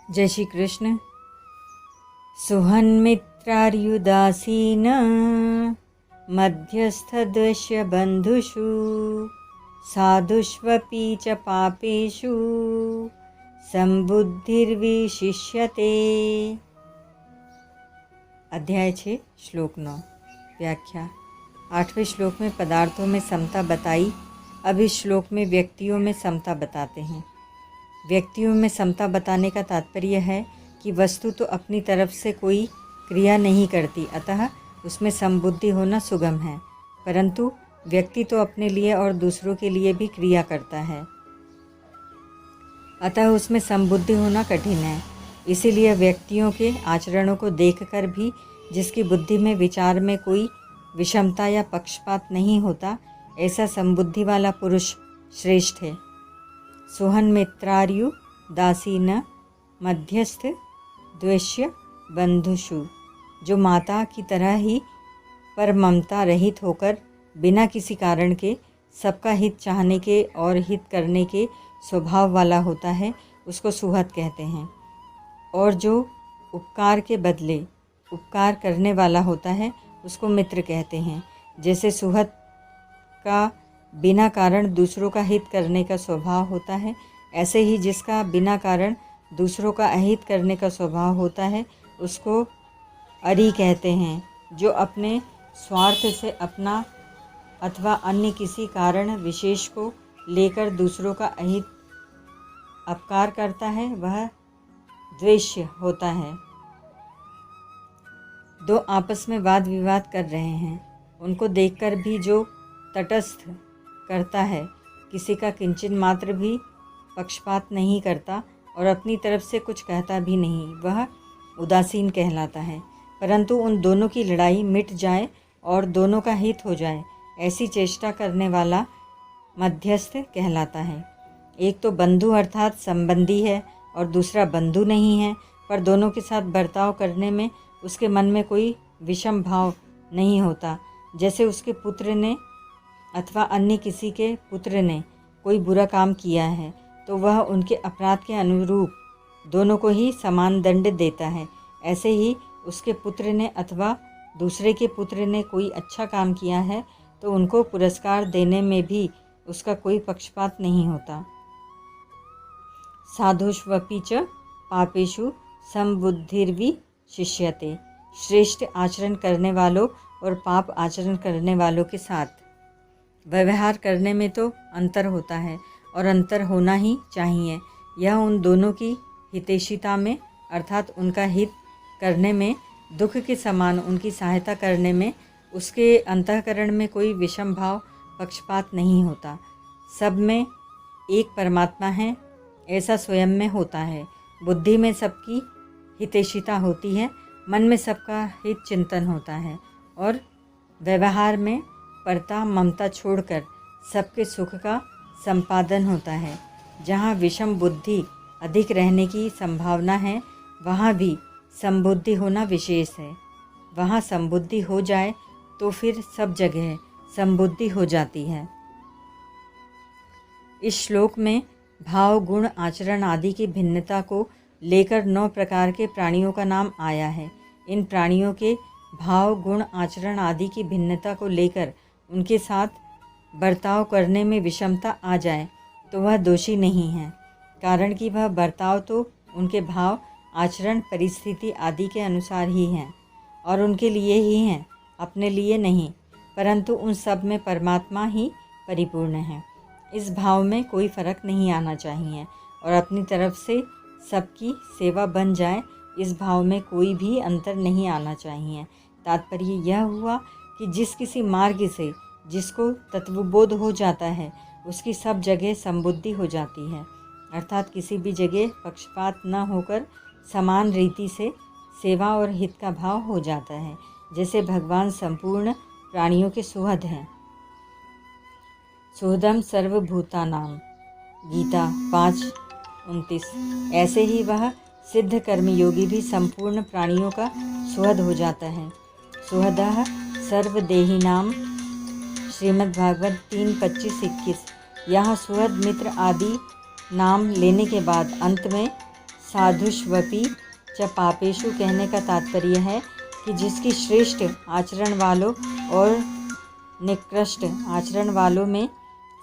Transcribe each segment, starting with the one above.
जय श्री कृष्ण। सुहन्मित्रार्युदासीन मध्यस्थद्वश्य बंधुषु साधुष्वपि च पापेषु संबुद्धिर्विशिष्यते। अध्याय 6 श्लोक 9। व्याख्या। 8वें श्लोक में पदार्थों में समता बताई। अब इस श्लोक में व्यक्तियों में समता बताते हैं। व्यक्तियों में समता बताने का तात्पर्य है कि वस्तु तो अपनी तरफ से कोई क्रिया नहीं करती, अतः उसमें समबुद्धि होना सुगम है, परंतु व्यक्ति तो अपने लिए और दूसरों के लिए भी क्रिया करता है, अतः उसमें समबुद्धि होना कठिन है। इसीलिए व्यक्तियों के आचरणों को देखकर भी जिसकी बुद्धि में विचार में कोई विषमता या पक्षपात नहीं होता, ऐसा समबुद्धि वाला पुरुष श्रेष्ठ है। सुहन्मित्रार्यु दासीन मध्यस्थ द्वेष्य बंधुषु, जो माता की तरह ही पर ममता रहित होकर बिना किसी कारण के सबका हित चाहने के और हित करने के स्वभाव वाला होता है, उसको सुहृद कहते हैं। और जो उपकार के बदले उपकार करने वाला होता है, उसको मित्र कहते हैं। जैसे सुहृद का बिना कारण दूसरों का हित करने का स्वभाव होता है, ऐसे ही जिसका बिना कारण दूसरों का अहित करने का स्वभाव होता है, उसको अरि कहते हैं। जो अपने स्वार्थ से अपना अथवा अन्य किसी कारण विशेष को लेकर दूसरों का अहित अपकार करता है, वह द्वेष्य होता है। दो आपस में वाद विवाद कर रहे हैं, उनको देखकर भी जो तटस्थ करता है, किसी का किंचन मात्र भी पक्षपात नहीं करता और अपनी तरफ से कुछ कहता भी नहीं, वह उदासीन कहलाता है। परंतु उन दोनों की लड़ाई मिट जाए और दोनों का हित हो जाए, ऐसी चेष्टा करने वाला मध्यस्थ कहलाता है। एक तो बंधु अर्थात संबंधी है और दूसरा बंधु नहीं है, पर दोनों के साथ बर्ताव करने में उसके मन में कोई विषम भाव नहीं होता। जैसे उसके पुत्र ने अथवा अन्य किसी के पुत्र ने कोई बुरा काम किया है, तो वह उनके अपराध के अनुरूप दोनों को ही समान दंड देता है। ऐसे ही उसके पुत्र ने अथवा दूसरे के पुत्र ने कोई अच्छा काम किया है, तो उनको पुरस्कार देने में भी उसका कोई पक्षपात नहीं होता। साधुष्वपि च पापेषु समबुद्धिर्विशिष्यते। श्रेष्ठ आचरण करने वालों और पाप आचरण करने वालों के साथ व्यवहार करने में तो अंतर होता है और अंतर होना ही चाहिए। यह उन दोनों की हितैषिता में अर्थात उनका हित करने में, दुख के समान उनकी सहायता करने में, उसके अंतःकरण में कोई विषम भाव पक्षपात नहीं होता। सब में एक परमात्मा है, ऐसा स्वयं में होता है। बुद्धि में सबकी हितैषिता होती है, मन में सबका हित चिंतन होता है और व्यवहार में परता ममता छोड़कर सबके सुख का संपादन होता है। जहाँ विषम बुद्धि अधिक रहने की संभावना है, वहाँ भी समबुद्धि होना विशेष है। वहाँ समबुद्धि हो जाए तो फिर सब जगह समबुद्धि हो जाती है। इस श्लोक में भाव, गुण, आचरण आदि की भिन्नता को लेकर 9 प्रकार के प्राणियों का नाम आया है। इन प्राणियों के भाव, गुण, आचरण आदि की भिन्नता को लेकर उनके साथ बर्ताव करने में विषमता आ जाए तो वह दोषी नहीं है, कारण कि वह बर्ताव तो उनके भाव, आचरण, परिस्थिति आदि के अनुसार ही हैं और उनके लिए ही हैं, अपने लिए नहीं। परंतु उन सब में परमात्मा ही परिपूर्ण है। इस भाव में कोई फर्क नहीं आना चाहिए और अपनी तरफ से सबकी सेवा बन जाए, इस भाव में कोई भी अंतर नहीं आना चाहिए। तात्पर्य यह हुआ कि जिस किसी मार्ग से जिसको तत्वबोध हो जाता है, उसकी सब जगह समबुद्धि हो जाती है, अर्थात किसी भी जगह पक्षपात न होकर समान रीति से सेवा और हित का भाव हो जाता है। जैसे भगवान संपूर्ण प्राणियों के सुहृद हैं। सुहृदम सर्वभूतानां, गीता 5:29। ऐसे ही वह सिद्ध कर्मयोगी भी संपूर्ण प्राणियों का सुहृद हो जाता है। सुहृदः सर्वदेहिनां, श्रीमद्भागवत 3:25-21। यहाँ सुहृद, मित्र आदि नाम लेने के बाद अंत में साधुष्वपि च पापेषु कहने का तात्पर्य है कि जिसकी श्रेष्ठ आचरण वालों और निकृष्ट आचरण वालों में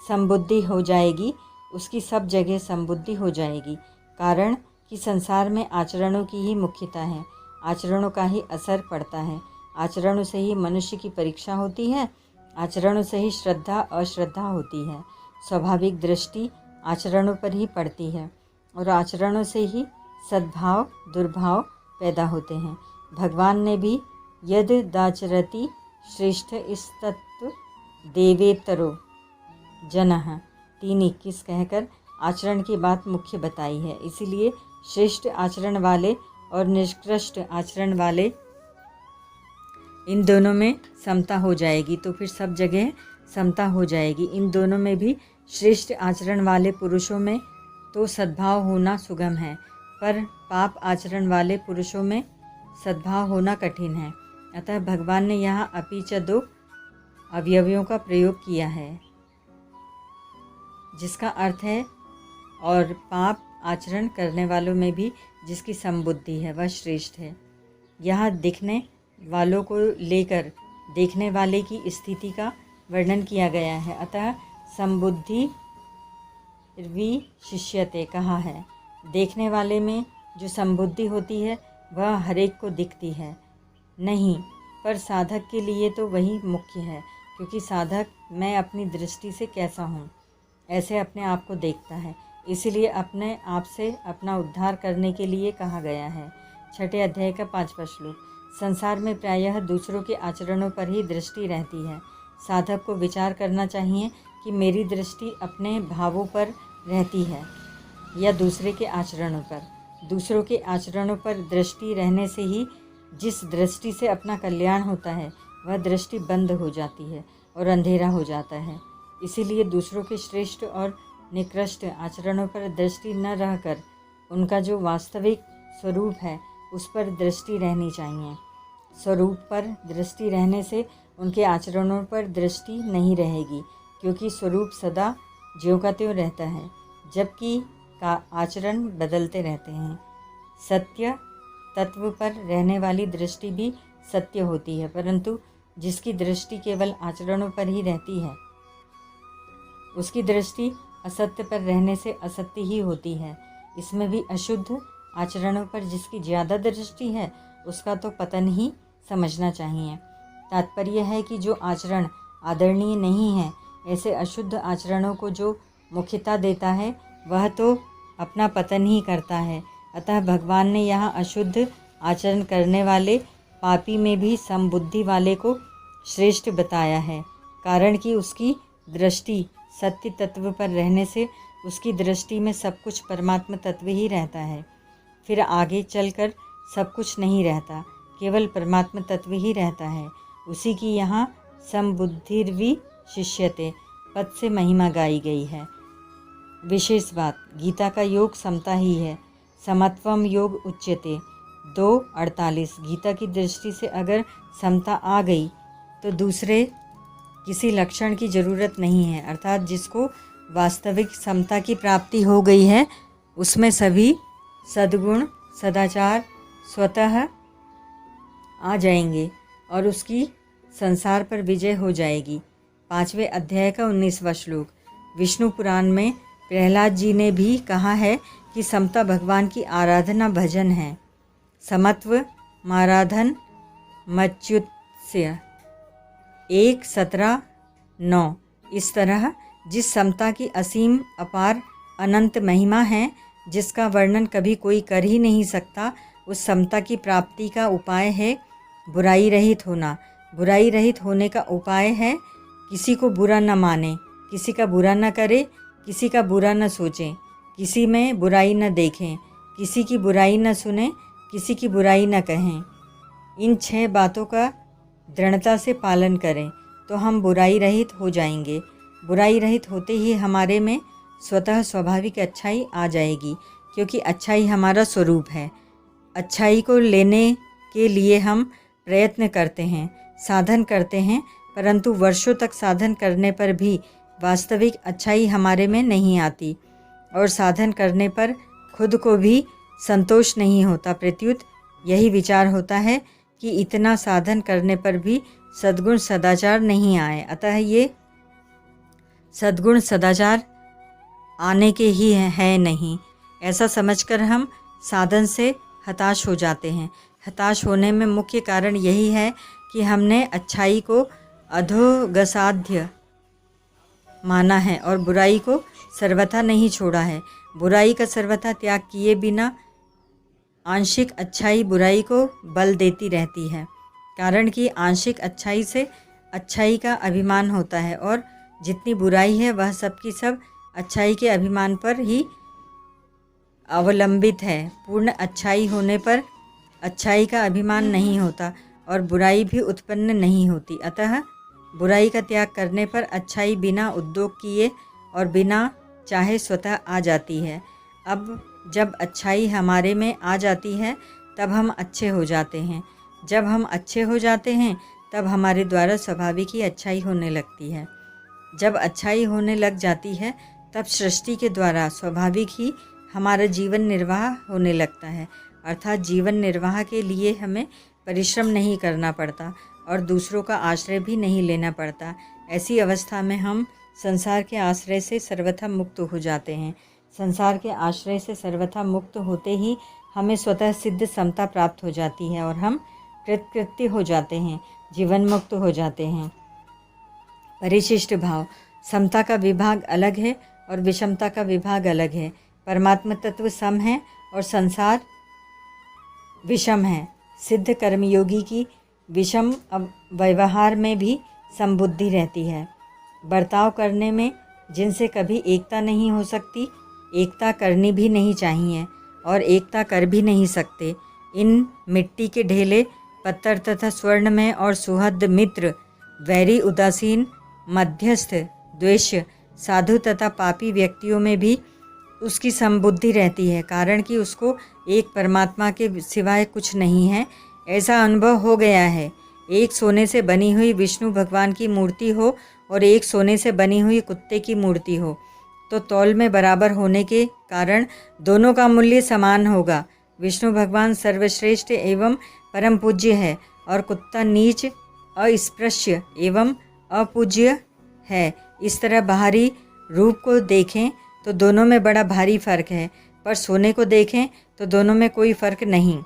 संबुद्धि हो जाएगी, उसकी सब जगह संबुद्धि हो जाएगी। कारण कि संसार में आचरणों की ही मुख्यता है, आचरणों का ही असर पड़ता है। आचरणों से ही मनुष्य की परीक्षा होती है, आचरणों से ही श्रद्धा अश्रद्धा होती है। स्वाभाविक दृष्टि आचरणों पर ही पड़ती है और आचरणों से ही सद्भाव दुर्भाव पैदा होते हैं। भगवान ने भी यद दाचरति श्रेष्ठ इस्तत्व देवेतरो जनः 3:21 कहकर आचरण की बात मुख्य बताई है। इसीलिए श्रेष्ठ आचरण वाले और निष्कृष्ट आचरण वाले, इन दोनों में समता हो जाएगी तो फिर सब जगह समता हो जाएगी। इन दोनों में भी श्रेष्ठ आचरण वाले पुरुषों में तो सद्भाव होना सुगम है, पर पाप आचरण वाले पुरुषों में सद्भाव होना कठिन है। अतः भगवान ने यहाँ अपि च 2 अवयवों का प्रयोग किया है, जिसका अर्थ है और पाप आचरण करने वालों में भी जिसकी संबुद्धि है वह श्रेष्ठ है। यहाँ दिखने वालों को लेकर देखने वाले की स्थिति का वर्णन किया गया है। अतः संबुद्धि विशिष्यते कहा है। देखने वाले में जो संबुद्धि होती है वह हरेक को दिखती है नहीं, पर साधक के लिए तो वही मुख्य है, क्योंकि साधक मैं अपनी दृष्टि से कैसा हूँ ऐसे अपने आप को देखता है। इसीलिए अपने आप से अपना उद्धार करने के लिए कहा गया है। 6 अध्याय का 5वां श्लोक। संसार में प्रायः दूसरों के आचरणों पर ही दृष्टि रहती है। साधक को विचार करना चाहिए कि मेरी दृष्टि अपने भावों पर रहती है या दूसरे के आचरणों पर। दूसरों के आचरणों पर दृष्टि रहने से ही जिस दृष्टि से अपना कल्याण होता है वह दृष्टि बंद हो जाती है और अंधेरा हो जाता है। इसीलिए दूसरों के श्रेष्ठ और निकृष्ट आचरणों पर दृष्टि न रहकर उनका जो वास्तविक स्वरूप है उस पर दृष्टि रहनी चाहिए। स्वरूप पर दृष्टि रहने से उनके आचरणों पर दृष्टि नहीं रहेगी, क्योंकि स्वरूप सदा ज्यों का त्यों रहता है, जबकि का आचरण बदलते रहते हैं। सत्य तत्व पर रहने वाली दृष्टि भी सत्य होती है, परंतु जिसकी दृष्टि केवल आचरणों पर ही रहती है उसकी दृष्टि असत्य पर रहने से असत्य ही होती है। इसमें भी अशुद्ध आचरणों पर जिसकी ज़्यादा दृष्टि है उसका तो पतन ही समझना चाहिए। तात्पर्य है कि जो आचरण आदरणीय नहीं है, ऐसे अशुद्ध आचरणों को जो मुख्यता देता है वह तो अपना पतन ही करता है। अतः भगवान ने यहाँ अशुद्ध आचरण करने वाले पापी में भी समबुद्धि वाले को श्रेष्ठ बताया है, कारण कि उसकी दृष्टि सत्य तत्व पर रहने से उसकी दृष्टि में सब कुछ परमात्मा तत्व ही रहता है। फिर आगे चलकर सब कुछ नहीं रहता, केवल परमात्मा तत्व ही रहता है। उसी की यहाँ समबुद्धिर्वि शिष्यते पद से महिमा गाई गई है। विशेष बात, गीता का योग समता ही है। समत्वम योग उच्यते 2:48। गीता की दृष्टि से अगर समता आ गई तो दूसरे किसी लक्षण की ज़रूरत नहीं है, अर्थात जिसको वास्तविक समता की प्राप्ति हो गई है उसमें सभी सद्गुण सदाचार स्वतः आ जाएंगे और उसकी संसार पर विजय हो जाएगी। 5वें अध्याय का 19वां श्लोक। विष्णु पुराण में प्रहलाद जी ने भी कहा है कि समता भगवान की आराधना भजन है। समत्व माराधन मच्युत्स्य 1:17-9। इस तरह जिस समता की असीम अपार अनंत महिमा है, जिसका वर्णन कभी कोई कर ही नहीं सकता, उस समता की प्राप्ति का उपाय है बुराई रहित होना। बुराई रहित होने का उपाय है किसी को बुरा न माने, किसी का बुरा न करे, किसी का बुरा न सोचें, किसी में बुराई न देखें, किसी की बुराई न सुने, किसी की बुराई न कहें। इन 6 बातों का दृढ़ता से पालन करें तो हम बुराई रहित हो जाएंगे। बुराई रहित होते ही हमारे में स्वतः स्वाभाविक अच्छाई आ जाएगी, क्योंकि अच्छाई हमारा स्वरूप है। अच्छाई को लेने के लिए हम प्रयत्न करते हैं, साधन करते हैं, परंतु वर्षों तक साधन करने पर भी वास्तविक अच्छाई हमारे में नहीं आती और साधन करने पर खुद को भी संतोष नहीं होता, प्रत्युत यही विचार होता है कि इतना साधन करने पर भी सद्गुण सदाचार नहीं आए, अतः ये सद्गुण सदाचार आने के ही है नहीं, ऐसा समझकर हम साधन से हताश हो जाते हैं। हताश होने में मुख्य कारण यही है कि हमने अच्छाई को अधोगसाध्य माना है और बुराई को सर्वथा नहीं छोड़ा है। बुराई का सर्वथा त्याग किए बिना आंशिक अच्छाई बुराई को बल देती रहती है, कारण कि आंशिक अच्छाई से अच्छाई का अभिमान होता है और जितनी बुराई है वह सब की सब अच्छाई के अभिमान पर ही अवलंबित है। पूर्ण अच्छाई होने पर अच्छाई का अभिमान नहीं होता और बुराई भी उत्पन्न नहीं होती, अतः बुराई का त्याग करने पर अच्छाई बिना उद्योग किए और बिना चाहे स्वतः आ जाती है। अब जब अच्छाई हमारे में आ जाती है तब हम अच्छे हो जाते हैं। जब हम अच्छे हो जाते हैं तब हमारे द्वारा स्वाभाविक ही अच्छाई होने लगती है। जब अच्छाई होने लग जाती है तब सृष्टि के द्वारा स्वाभाविक ही हमारा जीवन निर्वाह होने लगता है, अर्थात जीवन निर्वाह के लिए हमें परिश्रम नहीं करना पड़ता और दूसरों का आश्रय भी नहीं लेना पड़ता। ऐसी अवस्था में हम संसार के आश्रय से सर्वथा मुक्त हो जाते हैं। संसार के आश्रय से सर्वथा मुक्त होते ही हमें स्वतः सिद्ध समता प्राप्त हो जाती है और हम कृतकृत्य हो जाते हैं, जीवन मुक्त हो जाते हैं। परिशिष्ट भाव, समता का विभाग अलग है और विषमता का विभाग अलग है। परमात्मा तत्व सम है और संसार विषम है। सिद्ध कर्मयोगी की विषम व्यवहार में भी समबुद्धि रहती है। बर्ताव करने में जिनसे कभी एकता नहीं हो सकती, एकता करनी भी नहीं चाहिए और एकता कर भी नहीं सकते। इन मिट्टी के ढेले, पत्थर तथा स्वर्ण में और सुहृद मित्र, वैरी उदासीन, मध्यस्थ, द्वेष्य, साधु तथा पापी व्यक्तियों में भी उसकी समबुद्धि रहती है, कारण कि उसको एक परमात्मा के सिवाय कुछ नहीं है ऐसा अनुभव हो गया है। एक सोने से बनी हुई विष्णु भगवान की मूर्ति हो और एक सोने से बनी हुई कुत्ते की मूर्ति हो तो तौल में बराबर होने के कारण दोनों का मूल्य समान होगा। विष्णु भगवान सर्वश्रेष्ठ एवं परम पूज्य है और कुत्ता नीच, अस्पृश्य एवं अपूज्य है। इस तरह बाहरी रूप को देखें तो दोनों में बड़ा भारी फर्क है, पर सोने को देखें तो दोनों में कोई फर्क नहीं।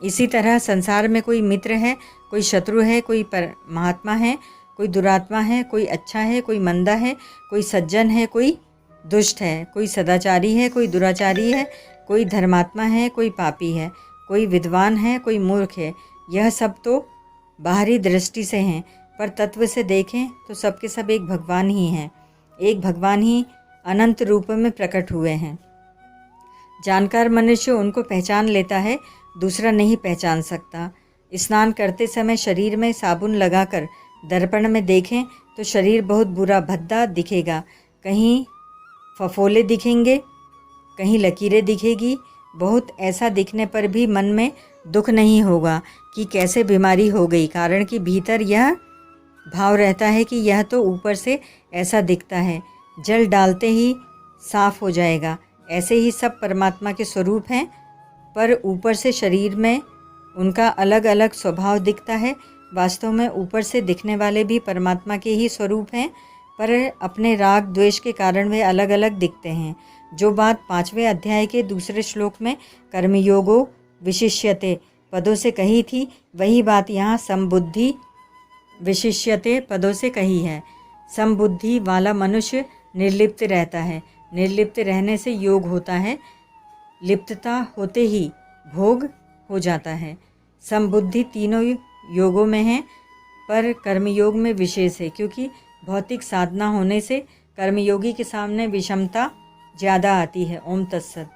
इसी तरह संसार में कोई मित्र है, कोई शत्रु है, कोई परमात्मा है, कोई दुरात्मा है, कोई अच्छा है, कोई मंदा है, कोई सज्जन है, कोई दुष्ट है, कोई सदाचारी है, कोई दुराचारी है, कोई धर्मात्मा है, कोई पापी है, कोई विद्वान है, कोई मूर्ख है। यह सब तो बाहरी दृष्टि से हैं, पर तत्व से देखें तो सबके सब एक भगवान ही हैं। एक भगवान ही अनंत रूप में प्रकट हुए हैं। जानकार मनुष्य उनको पहचान लेता है, दूसरा नहीं पहचान सकता। स्नान करते समय शरीर में साबुन लगाकर दर्पण में देखें तो शरीर बहुत बुरा भद्दा दिखेगा, कहीं फफोले दिखेंगे, कहीं लकीरें दिखेगी। बहुत ऐसा दिखने पर भी मन में दुख नहीं होगा कि कैसे बीमारी हो गई, कारण कि भीतर यह भाव रहता है कि यह तो ऊपर से ऐसा दिखता है, जल डालते ही साफ हो जाएगा। ऐसे ही सब परमात्मा के स्वरूप हैं, पर ऊपर से शरीर में उनका अलग अलग स्वभाव दिखता है। वास्तव में ऊपर से दिखने वाले भी परमात्मा के ही स्वरूप हैं, पर अपने राग द्वेष के कारण वे अलग अलग दिखते हैं। जो बात 5वें अध्याय के दूसरे श्लोक में कर्मयोगो विशिष्यते पदों से कही थी, वही बात यहाँ समबुद्धि विशिष्यते पदों से कही है। समबुद्धि वाला मनुष्य निर्लिप्त रहता है। निर्लिप्त रहने से योग होता है, लिप्तता होते ही भोग हो जाता है। समबुद्धि तीनों योगों में है, पर कर्मयोग में विशेष है, क्योंकि भौतिक साधना होने से कर्मयोगी के सामने विषमता ज़्यादा आती है। ओम तत्सत।